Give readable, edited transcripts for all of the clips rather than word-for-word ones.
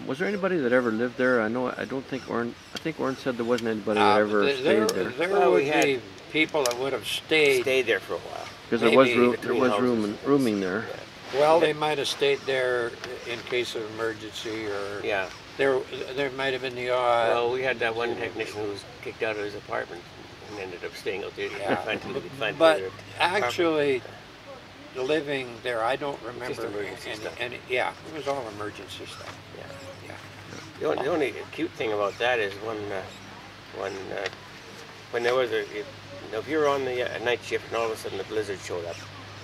Was there anybody that ever lived there? I don't think Orrin. I think Orrin said there wasn't anybody that ever stayed there. There would be people that would have stayed there for a while. Because there was rooming there. Yeah. Well, they might have stayed there in case of emergency, or there might have been the odd. Well, we had that one technician who was kicked out of his apartment and ended up staying out there. Yeah. But actually, living there, I don't remember any. Yeah, it was all emergency stuff. Yeah. The only cute thing about that is when there was if you were on the night shift and all of a sudden the blizzard showed up,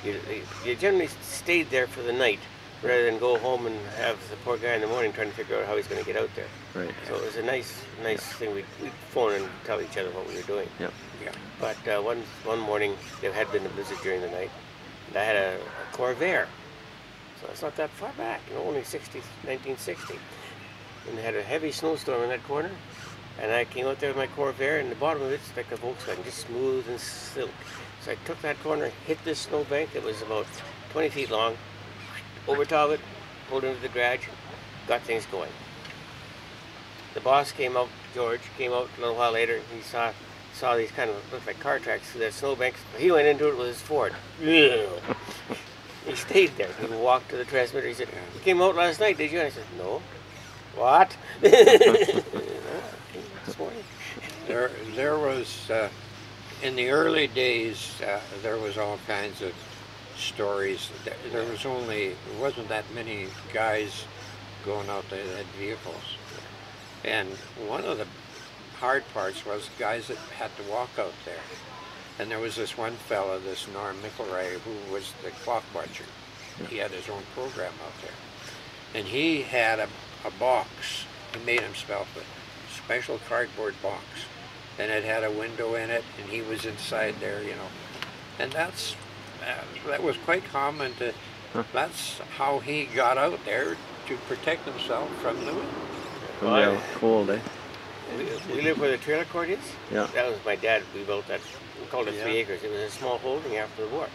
you generally stayed there for the night rather than go home and have the poor guy in the morning trying to figure out how he's going to get out there. Right. So it was a nice thing. We'd phone and tell each other what we were doing. Yep. Yeah. But one morning there had been a blizzard during the night, and I had a Corvair. So it's not that far back, only 1960. And they had a heavy snowstorm in that corner, and I came out there with my Corvair, and the bottom of it's like a Volkswagen, just smooth and silk. So I took that corner, hit this snowbank that was about 20 feet long, over top of it, pulled into the garage, got things going. The boss came out, George, came out a little while later, and he saw these kind of, looked like car tracks through that snowbank. He went into it with his Ford. He stayed there. He walked to the transmitter. He said, "You came out last night, did you?" And I said, "No." "What?" This morning. There was, in the early days, there was all kinds of stories. There wasn't that many guys going out there that had vehicles. And one of the hard parts was guys that had to walk out there. And there was this one fella, this Norm Mickelray, who was the clock watcher. He had his own program out there. And he had a box. He made himself a special cardboard box. And it had a window in it, and he was inside there, And that was quite common that's how he got out there to protect himself from the wind. From the cold, eh? We live where the trailer court is. Yeah. That was my dad. We built that. We called it 3 acres. It was a small holding after the war.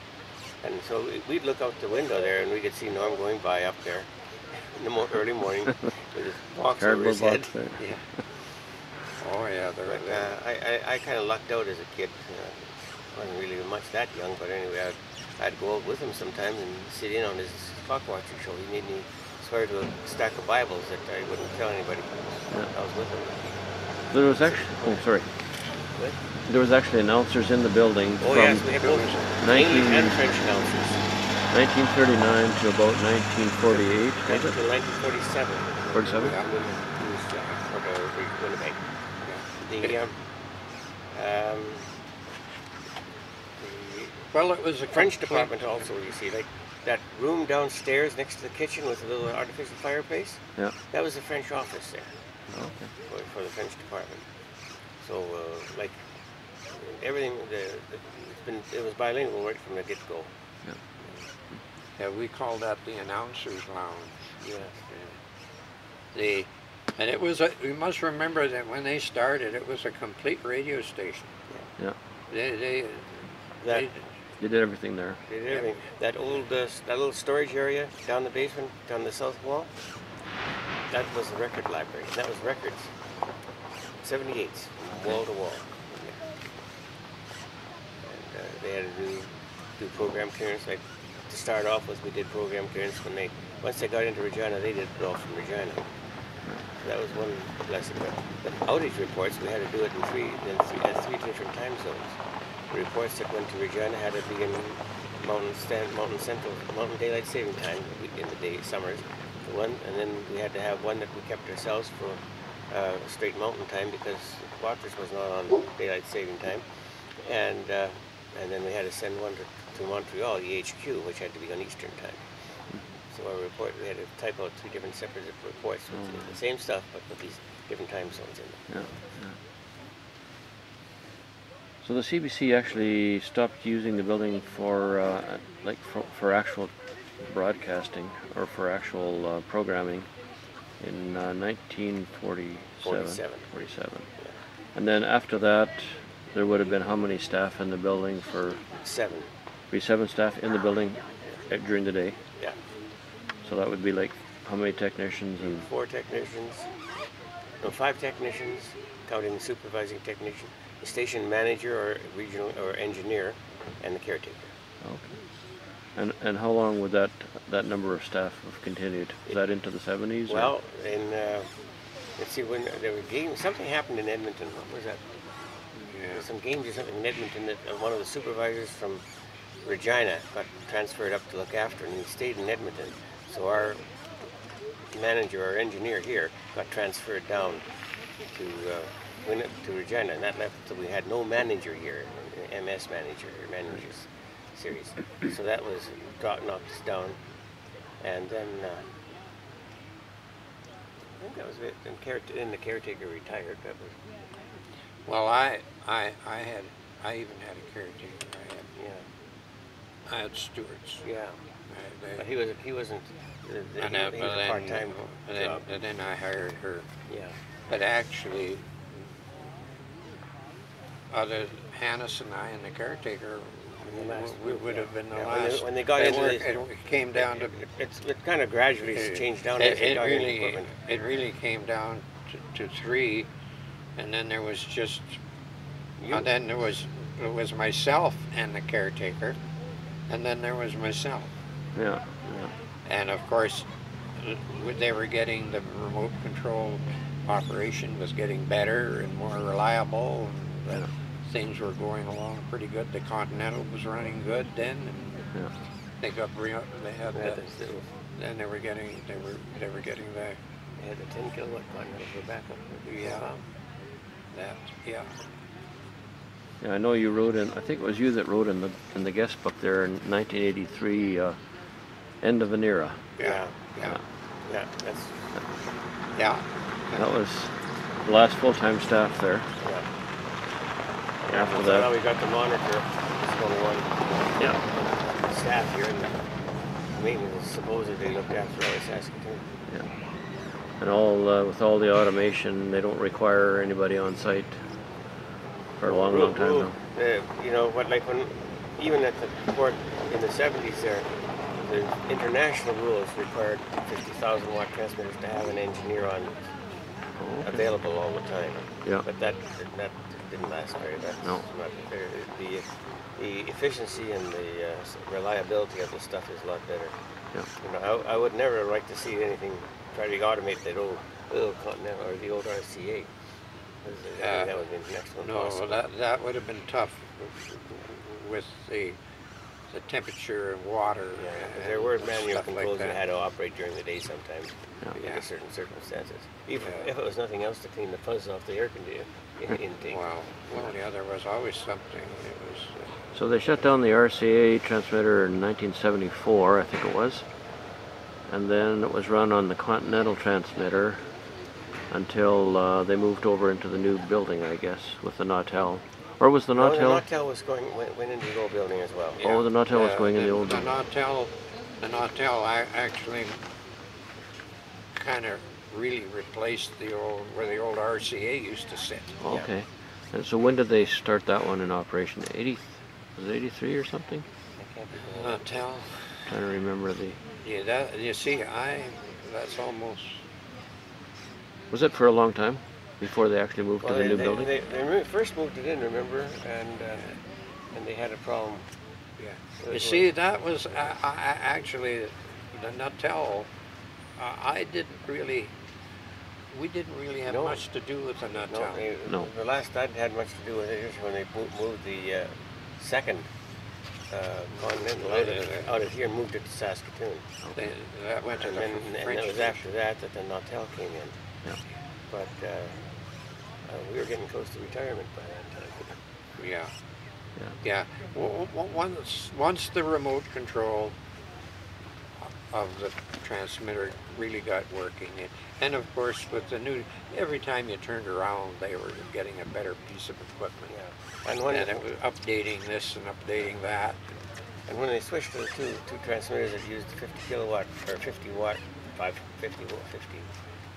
And so we'd look out the window there, and we could see Norm going by up there in the early morning with his box over his head. Yeah. Oh yeah. I kind of lucked out as a kid. I wasn't really much that young, but anyway, I'd go out with him sometimes and sit in on his clock watching show. He made me swear to a stack of Bibles that I wouldn't tell anybody I was with him. There was actually, there was actually announcers in the building from yes, we had those English and French announcers. 1939 to about 1948, was it? Until 1947. 47? Winnipeg. Well, it was a French department also, you see, like that room downstairs next to the kitchen with a little artificial fireplace. Yeah. That was the French office there. Okay. For the French department. So, like everything, it was bilingual right from the get-go. Yeah, we call that the announcers' lounge. Yes. And it was we must remember that when they started, it was a complete radio station. Yeah. They did everything there. They did everything. That old, that little storage area down the basement, down the south wall, that was the record library. That was records. 78s, wall to wall. And they had to do program clearance. Like to start off with, we did program clearance once they got into Regina, they did it all from Regina. So that was one blessing. But outage reports, we had to do it at three different time zones. The reports that went to Regina had to be in Mountain Central, Mountain Daylight Saving Time in the summers. And then we had to have one that we kept ourselves for straight Mountain Time because Watrous was not on Daylight Saving Time. And then we had to send one to Montreal, the HQ, which had to be on Eastern Time. So our report, we had to type out 3 different separate reports with the same stuff, but with these different time zones in them. Yeah. So the CBC actually stopped using the building for actual broadcasting or for actual programming in 1947. 47. Yeah. And then after that, there would have been how many staff in the building for? 7. 7 staff in the building during the day. Yeah. So that would be like how many technicians and 4 technicians, no, 5 technicians, counting the supervising technician, the station manager or regional or engineer, and the caretaker. okay. And how long would that number of staff have continued? Is that into the 70s? Well, in let's see, when there were games, something happened in Edmonton. What was that? Yeah. Some games or something in Edmonton that one of the supervisors from Regina got transferred up to look after, and he stayed in Edmonton. So our manager, our engineer here, got transferred down to Regina, and that left so we had no manager here, MS manager or managers series. So that was knocked us down, and then I think that was it. And the caretaker retired. That was Well, I even had a caretaker. I had stewards. yeah. They- But he wasn't. and He was a part-time job. and then I hired her. Yeah. But actually, other Hannes and I and the caretaker, The last we group, would yeah. have been the Yeah, last. when they got into this, it came down to it kind of gradually changed down as they got into equipment. it really came down to 3, and then there was just You- and then it was myself and the caretaker, and then there was myself, Yeah, and of course they were getting the remote control operation was getting better and more reliable, and yeah. things were going along pretty good. The Continental was running good then, and Yeah. they got they had They had the, this little- then they were getting the they had the 10 kilowatt Continental for backup. yeah that yeah Yeah, I know you wrote in. I think it was you that wrote in the guest book there in 1983. End of an era. yeah Yeah, that's yeah. That was the last full-time staff there. yeah. After So now that, we got the monitor. There's only one yeah, staff here, and the maintenance supposedly looked after all of Saskatoon. yeah. And all with all the automation, they don't require anybody on site for a long time now. You know what? Like when even at the port in the 70s, there the international rules required 50,000 watt transmitters to have an engineer on Oh, okay. available all the time. Yeah. But that didn't last very. That's No. not the efficiency and the reliability of the stuff is a lot better. Yeah. You know, I would never like to see anything try to automate that old Continental or the old RCA. I think that would be next one. No, that would have been tough with the temperature and water. Yeah, 'cause and there were manual stuff controls like that had to operate during the day sometimes Yeah. under certain circumstances. Even Yeah. if it was nothing else to clean the fuzz off the air conditioner intake. Well, yeah, there was always something. It was. So they shut down the RCA transmitter in 1974, I think it was, and then it was run on the Continental transmitter until they moved over into the new building, I guess, with the Nautel. Or was the No, Nautel? the Nautel went into the old building as well. Oh, the Nautel was going in the old The building. Nautel, I actually kind of really replaced where the old RCA used to sit. Okay. And so when did they start that one in operation? 80? Was it 83 or something? I can't remember. Nautel. Trying to remember the. Yeah, that you see, that's almost. Was it for a long time before they actually moved to the new building? They first moved it in, remember, and they had a problem. Yeah. You see, that was I actually the Nautel. We didn't really have No. much to do with the Nautel. No. The last I'd had much to do with it is when they moved the second Continental out of here and moved it to Saskatoon. That went to And the then French. it was after that the Nautel came in. Yeah. But we were getting close to retirement by that time. Yeah. Yeah. Yeah. Once the remote control of the transmitter really got working, and of course with the new, every time you turned around, they were getting a better piece of equipment. Yeah. And it was updating this and updating that. And when they switched to the two transmitters that used 50 kilowatt or 50 watt, 50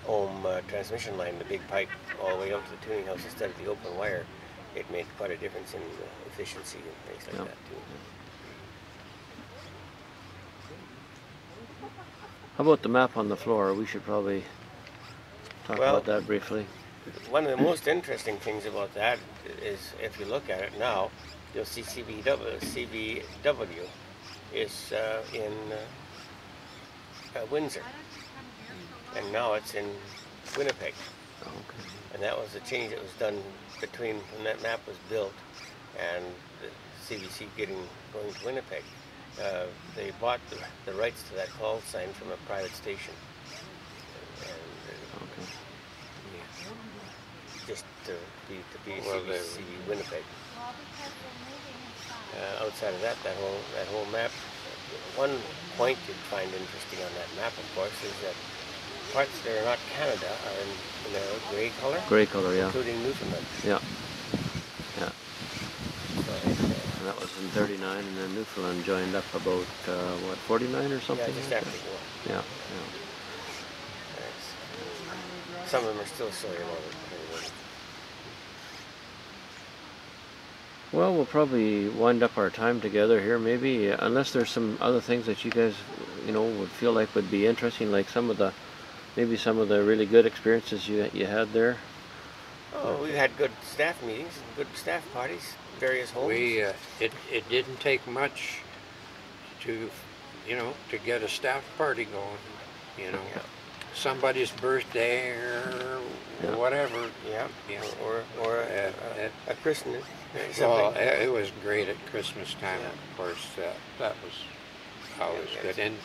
ohm transmission line, the big pipe all the way out to the tuning house instead of the open wire, it made quite a difference in efficiency and things like Yeah. that too. How about the map on the floor? We should probably talk Well, about that briefly. one of the most interesting things about that is if you look at it now, you'll see CBW is in Windsor, and now it's in Winnipeg. Oh, okay. And that was the change that was done between when that map was built and the CBC going to Winnipeg. They bought the rights to that call sign from a private station, and Okay. just to be Well, CBC Winnipeg. Outside of that whole map, one point you'd find interesting on that map, of course, is that parts that are not Canada are in a gray color. Gray color, yeah. Including Newfoundland. Yeah. Yeah. So And that was in 39, and then Newfoundland joined up about, what, 49 or something? yeah, just like after that? the war. Yeah, Some of them are still sorry about it. Well, we'll probably wind up our time together here, maybe, unless there's some other things that you guys, would feel like would be interesting, like maybe some of the really good experiences you had there. Oh, we had good staff meetings and good staff parties, various homes. It didn't take much to get a staff party going. Yeah. Somebody's birthday or whatever. Yeah. Yeah. Or a christening. Well, Something. it was great at Christmas time, Yeah. of course. That was always Yeah, good. And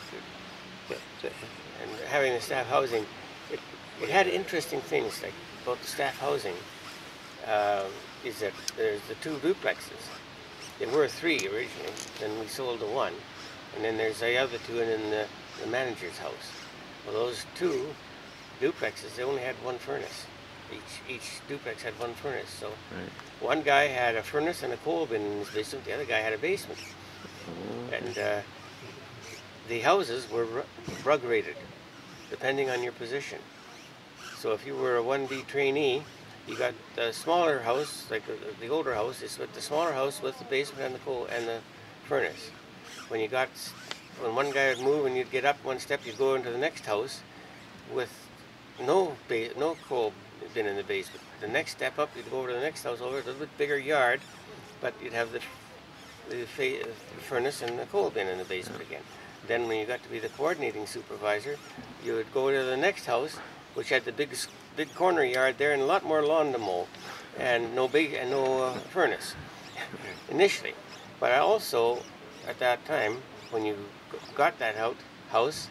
And having the staff housing, it had interesting things like about the staff housing. Is that there's the two duplexes. There were three originally, then we sold the one, and then there's the other two, and then the manager's house. Well, those two duplexes, they only had one furnace. Each duplex had one furnace. So Right. one guy had a furnace and a coal bin in his basement. The other guy had a basement, Oh, and the houses were rug rated, depending on your position. So if you were a 1B trainee, you got the smaller house, like the older house, is with the smaller house with the basement and the coal and the furnace. When one guy would move and you'd get up one step, you'd go into the next house with no coal bin in the basement. The next step up, you'd go over to the next house over a little bit bigger yard, but you'd have the furnace and the coal bin in the basement again. Then when you got to be the coordinating supervisor, you would go to the next house, which had the big corner yard there and a lot more lawn to mow, and no furnace initially. But I also, at that time, when you got that house,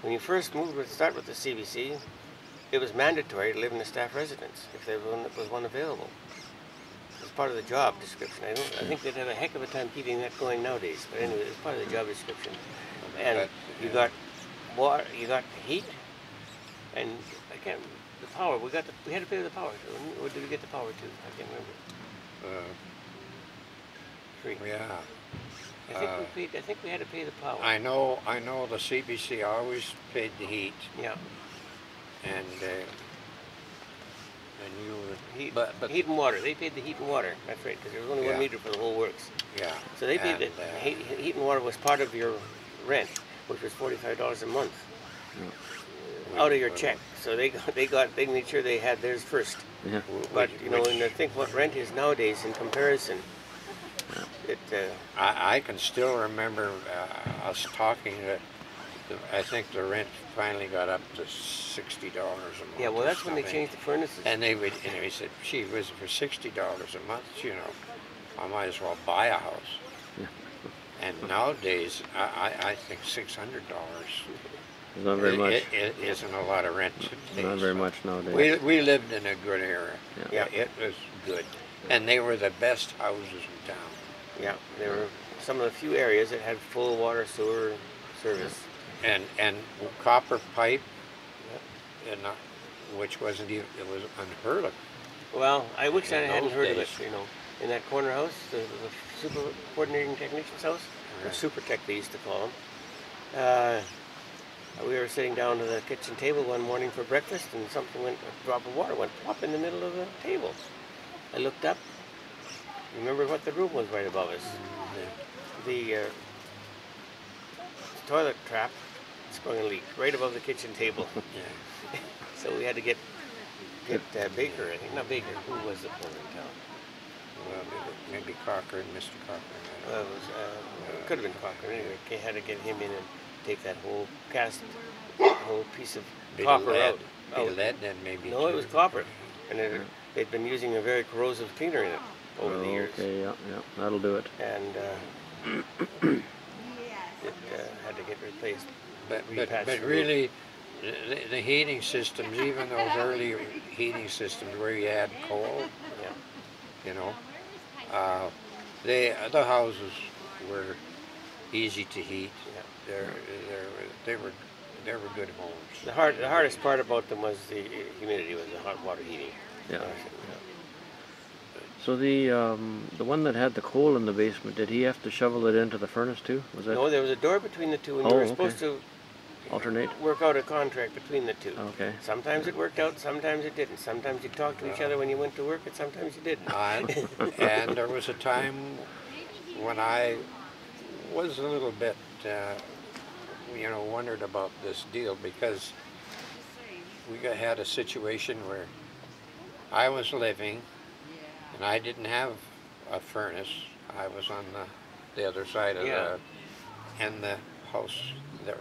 when you first start with the CBC, it was mandatory to live in a staff residence if there was one available. It's part of the job description. I think they'd have a heck of a time keeping that going nowadays. But anyway, it's part of the job description. And you got water, you got heat, and the power. We had to pay the power. Or did we get the power too? I can't remember. Free. yeah. I think we had to pay the power. I know the CBC always paid the heat, Yeah. and you were Heat, but heat and water. They paid the heat and water. That's right, because there was only one Yeah. meter for the whole works. yeah. So they paid and, heat and water was part of your rent, which was $45 a month out of your check. So they made sure they had theirs first. yeah. But when I think what rent is nowadays in comparison, I can still remember us talking that I think the rent finally got up to $60 a month. yeah. Well, or that's when they something. changed the furnaces. And they said, "Gee whiz, for $60 a month, I might as well buy a house." Yeah. And nowadays, I think $600 Not very much. It isn't a lot of rent to pay. Not very so. much nowadays. We lived in a good area. Yeah. It was good, and they were the best houses in town. Yeah, there were some of the few areas that had full water sewer service. And copper pipe, and which wasn't even, it was unheard of. Well, I wish I In hadn't those heard of days. it. In that corner house, the super coordinating technician's house, or Right. super tech they used to call them. We were sitting down to the kitchen table one morning for breakfast, and a drop of water went plop in the middle of the table. I looked up. Remember what the room was right above us. The toilet trap sprung a leak right above the kitchen table. Yeah. So we had to get Baker, I think. Not Baker, who was the plumber in town? Well, maybe Cochran, Mr. Cochran. Well, it could have been Cochran. Anyway, they had to get him in and take that whole whole piece of Bit copper of lead. out. Bit of lead then maybe. No, too. it was copper. And they'd been using a very corrosive cleaner in it over the years. Okay, yeah, that'll do it. And it had to get replaced. But Repatched the really, the heating systems, even those early heating systems where you had coal, Yeah. you know, the houses were easy to heat. Yeah. They were good homes. The hardest part about them was the humidity, was the hot water heating. Yeah. So the one that had the coal in the basement, did he have to shovel it into the furnace too? Was that No, there was a door between the two, and Oh, you were okay. supposed to alternate? work out a contract between the two. Okay. Sometimes it worked out, sometimes it didn't. Sometimes you talked to each other when you went to work, and sometimes you didn't. And there was a time when I was a little bit, wondered about this deal, because we had a situation where I was living and I didn't have a furnace. I was on the other side of and the house, the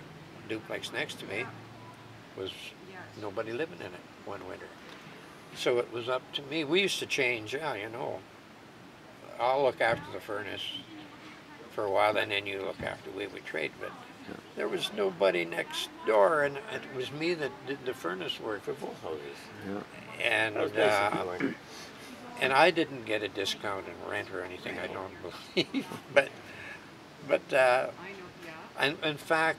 duplex next to me, was nobody living in it one winter. So it was up to me. We used to change, I'll look after the furnace for a while, and then you look after we would trade. But there was nobody next door, and it was me that did the furnace work For both houses. Yeah. and That was nice of you, and I didn't get a discount in rent or anything, I don't believe. but in fact,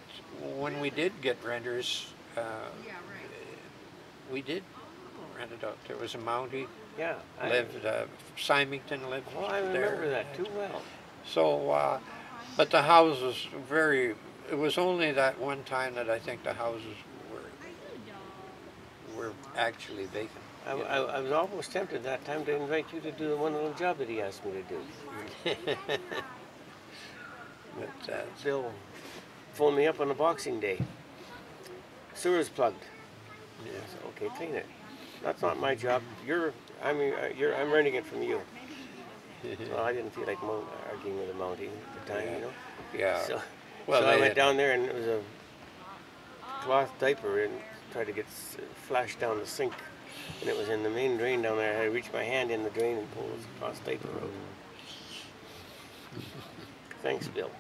when we did get renters, we did rent it out. There was a Mountie Yeah. lived, Symington lived Oh, I there. remember that too well. So, but the house was it was only that one time that I think the houses were actually vacant. I was almost tempted that time to invite you to do the one little job that he asked me to do. But, Bill phoned me up on a Boxing Day. Sewer's plugged. yeah. I said, okay, clean it. That's not my job. I'm renting it from you. Well, I didn't feel like arguing with the Mountie at the time, Yeah. So, Well, so I they went had- down there, and it was a cloth diaper, and tried to get flashed down the sink, and it was in the main drain down there. I had to reach my hand in the drain and pull the cloth diaper out. Thanks, Bill.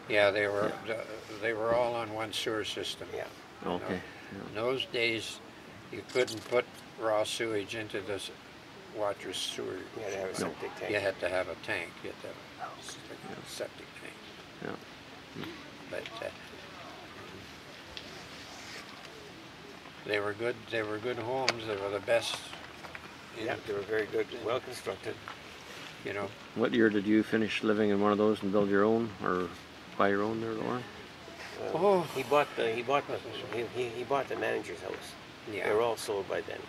Yeah, they were all on one sewer system. Yeah. Okay. In those days, you couldn't put raw sewage into the water sewer. You had to have a septic tank. You had to have a tank. You had to have a septic tank. Yeah. But they were good. They were good homes. They were the best. Yeah, they were very good, well constructed. What year did you finish living in one of those and build your own, or buy your own there, Lauren? He bought the manager's house. Yeah. They were all sold by then,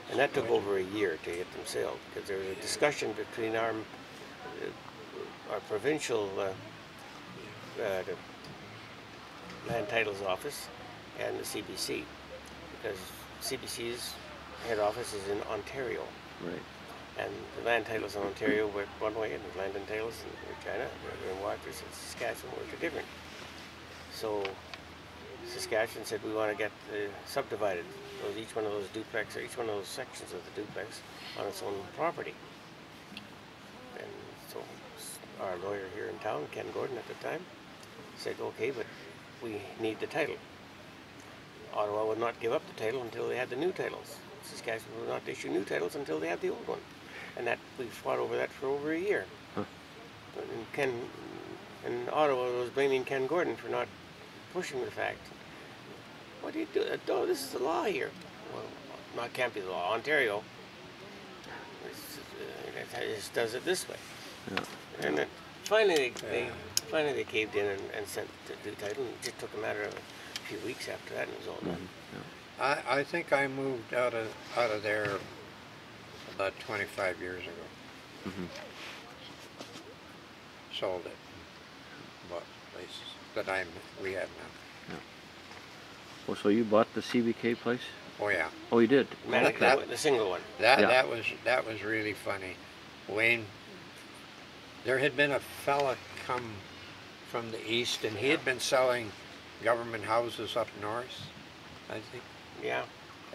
and that took over a year to get them sold, because there was a discussion between our provincial the land titles office and the CBC, because CBC's head office is in Ontario. Right. And the land titles in Ontario were one way, and the land and titles in Regina, in Waters, and Saskatchewan were different. So Saskatchewan said, we want to get subdivided, each one of those duplex, or each one of those sections of the duplex on its own property. And so our lawyer here in town, Ken Gordon at the time, said, okay, but we need the title. Ottawa would not give up the title until they had the new titles. Saskatchewan would not issue new titles until they had the old one. And that we fought over that for over a year. Huh. And Ottawa was blaming Ken Gordon for not pushing the fact. What do you do? Oh, this is the law here. Well, no, it can't be the law. Ontario just does it this way. Yeah. And then finally they caved in and sent the new title. And it just took a matter of a few weeks after that, and it was all done. I think I moved out of there about 25 years ago. Mm-hmm. Sold it. Bought places that we have now. Oh, so you bought the CBK place? Oh yeah. Oh, you did? The single one. Yeah. That was really funny. Wayne, there had been a fella come from the east, and he had been selling government houses up north, I think. Yeah.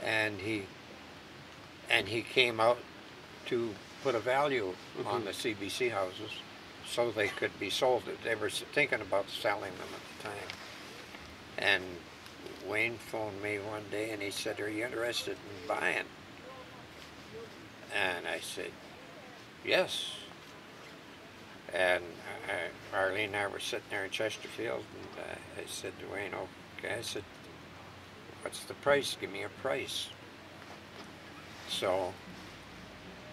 And he came out to put a value on the CBC houses so they could be sold. They were thinking about selling them at the time. And Wayne phoned me one day and he said, "Are you interested in buying?" And I said, "Yes." And Arlene and I were sitting there in Chesterfield, and I said to Wayne, "Okay," I said, "What's the price? Give me a price." So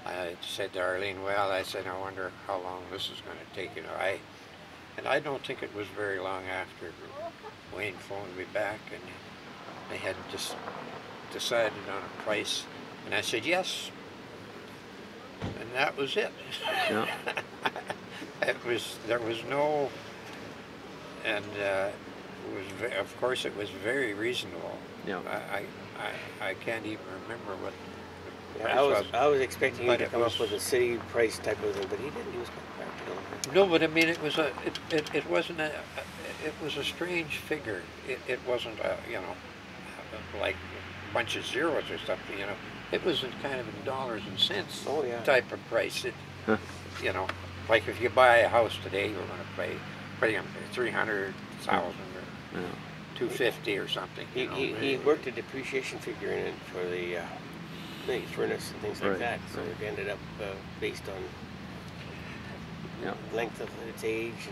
I said to Arlene, "Well," I said, "I wonder how long this is going to take." And I don't think it was very long after Wayne phoned me back, and they had just decided on a price, and I said yes, and that was it. Yeah. There was no, and of course it was very reasonable. Yeah. I can't even remember what the Yeah, price was. I was expecting you but to it come was- up with a city price type of thing, but he didn't. He was quite practical. No, but I mean, it wasn't it was a strange figure. It wasn't like a bunch of zeros or something. It was kind of in dollars and cents Oh, yeah. type of price. Like if you buy a house today, you're going to pay 300,000 or Yeah. 250 or something. He worked a depreciation figure in it for the furnace and things like Right, that. So right. it ended up based on Yeah. length of its age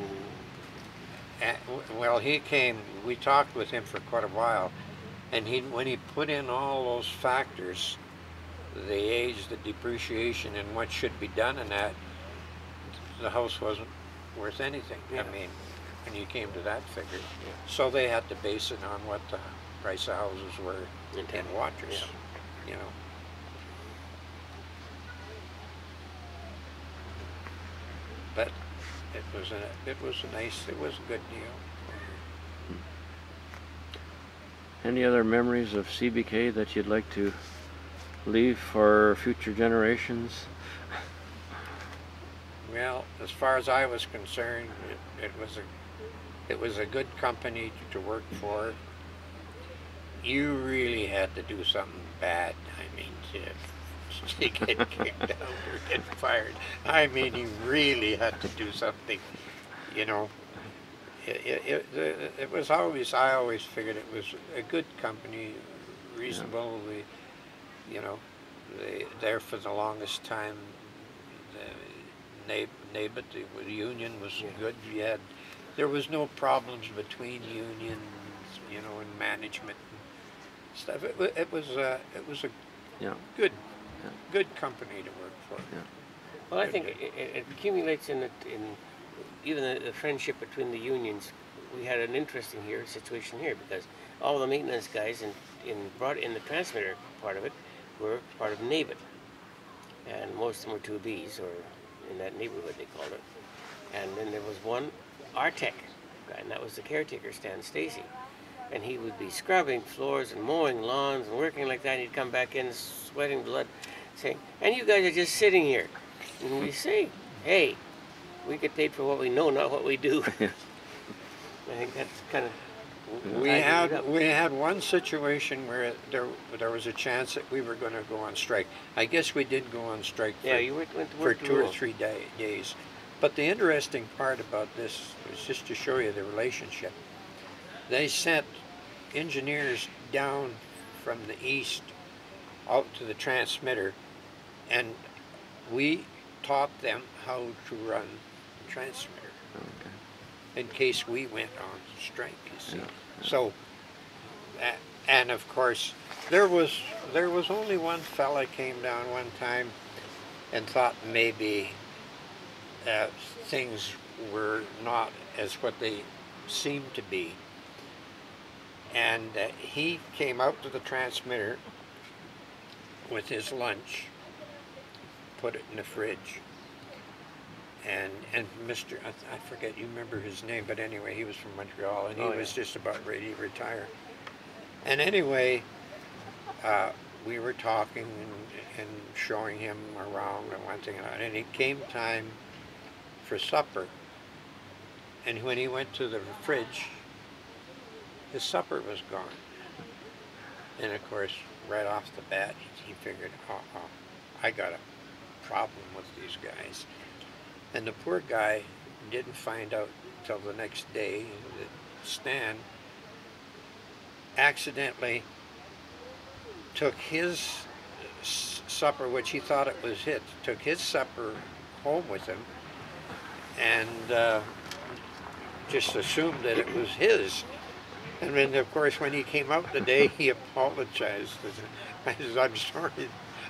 and Well, he came. We talked with him for quite a while, and when he put in all those factors, the age, the depreciation, and what should be done in that, the house wasn't worth anything. Yeah. I mean, when you came to that figure, so they had to base it on what the price of houses were in Watrous. Yeah. But it was a good deal. Any other memories of CBK that you'd like to leave for future generations? Well, as far as I was concerned, it was a good company to work for. You really had to do something bad. I mean, to get kicked out or get fired. I mean, you really had to do something. It was always. I always figured it was a good company, reasonable. There for the longest time. NABIT, the union was good. There was no problems between unions, and management and stuff. It was a good company to work for. Yeah. well, I think it accumulates in even the friendship between the unions. We had an interesting situation here because all the maintenance guys brought in the transmitter part of it were part of NABIT, and most of them were 2Bs or in that neighborhood they called it. And then there was one Artec guy, and that was the caretaker, Stan Stacy. And he would be scrubbing floors and mowing lawns and working like that, and he'd come back in sweating blood saying, "And you guys are just sitting here." And we say, "Hey, we get paid for what we know, not what we do." I think that's kind of... We had one situation where there was a chance that we were going to go on strike. I guess we did go on strike for 2 or 3 days. But the interesting part about this was just to show you the relationship. They sent engineers down from the east out to the transmitter, and we taught them how to run the transmitter. Okay. In case we went on strike, you see. Yeah. So, and of course, there was only one fella came down one time and thought maybe things were not as what they seemed to be. And he came out to the transmitter with his lunch, put it in the fridge, and Mr. I forget, you remember his name, but anyway, he was from Montreal, and he Oh, yeah. was just about ready to retire. And anyway, we were talking and showing him around and one thing and another, and it came time for supper. And when he went to the fridge, his supper was gone. And of course, right off the bat, he figured, uh-oh, I got a problem with these guys. And the poor guy didn't find out till the next day that Stan accidentally took his supper, which he thought it was his, took his supper home with him, and just assumed that it was his. And then, of course, when he came out today, he apologized. I said, I'm sorry,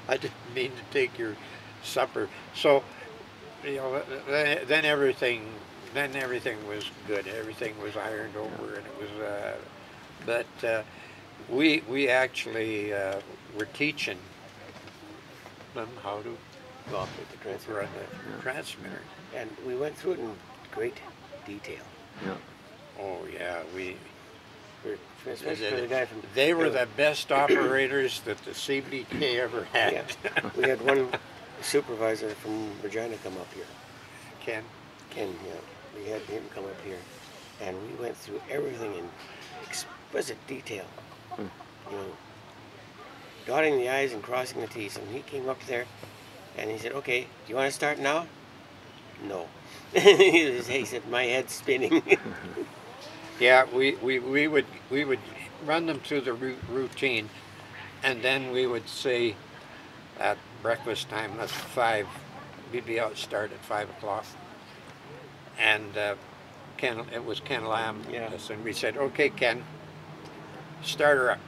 I didn't mean to take your supper. So, you know, then everything was good. Everything was ironed over, and it was. But we actually were teaching them how to operate the transmitter. run the transmitter. And we went through it in great detail. Yeah. Oh yeah, Especially for the guy from. they were the best operators that the CBK ever had. Yeah. We had one supervisor from Regina come up here. Ken. Ken, yeah. We had him come up here, and we went through everything in exquisite detail. You know, dotting the I's and crossing the T's. And he came up there, and he said, "Okay, do you want to start now?" No. He said, "My head's spinning." Yeah, we would run them through the routine, and then we would say at breakfast time, that's 5, we'd be out start at 5 o'clock, and it was Ken Lamb, Yeah. and we said, okay, Ken, start her up.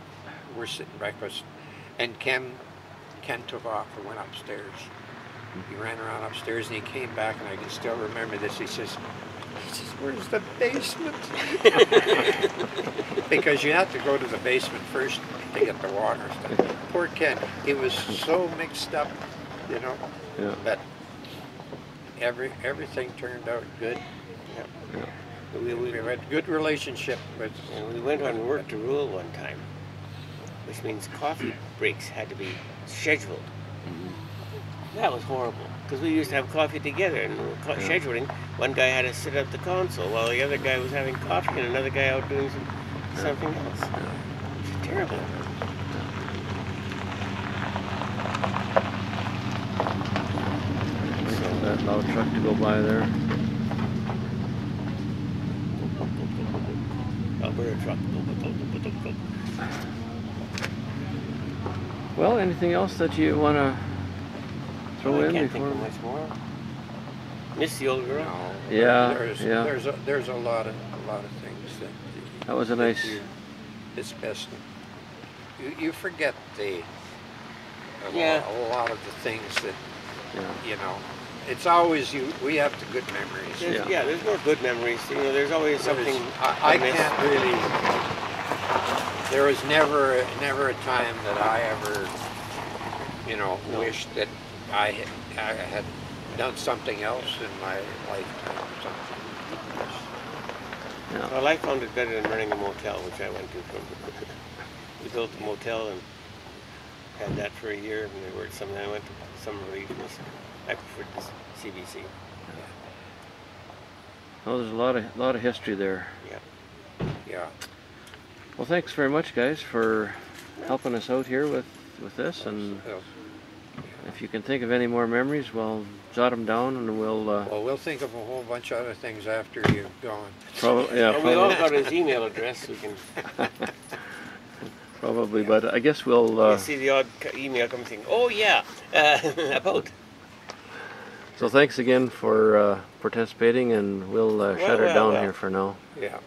We're sitting breakfast, and Ken took off and went upstairs. He ran around upstairs, and he came back, and I can still remember this. He says, where's the basement? Because you have to go to the basement first to get the water stuff. Poor Ken, he was so mixed up, you know. Yeah. But everything turned out good. Yeah. We had a good relationship with. And we went on work to rule one time, which means coffee breaks had to be scheduled. That was horrible, because we used to have coffee together, and scheduling, one guy had to sit at the console while the other guy was having coffee and another guy out doing something else. It was terrible. Wait for that loud truck to go by there. Alberta truck. Well, anything else that you want to throw I in can't before? think of much more. Miss the old girl. No, Yeah, yeah. There's a lot of things That was a nice. It's best. You forget a Yeah. lot of the things that Yeah. you know. It's always we have the good memories. There's, Yeah. there's more good memories. You know, there's always something. I miss. can't really. There was never a time that I ever, No. wished that I had done something else in my lifetime. Yeah. Well, I found it better than running a motel, which I went to from. We built a motel and had that for a year, and there were some. I went to some regions. I preferred the CBC. Oh, there's a lot of history there. Yeah. Yeah. Well, thanks very much, guys, for helping us out here with this. And So, if you can think of any more memories, well, jot them down, and we'll. well, we'll think of a whole bunch of other things after you've gone. Probably, yeah, And we all probably, got his email address. We can probably, but I guess we'll. see the odd email coming saying, "Oh yeah, about." So thanks again for participating, and we'll shut her well, down well. here for now. Yeah.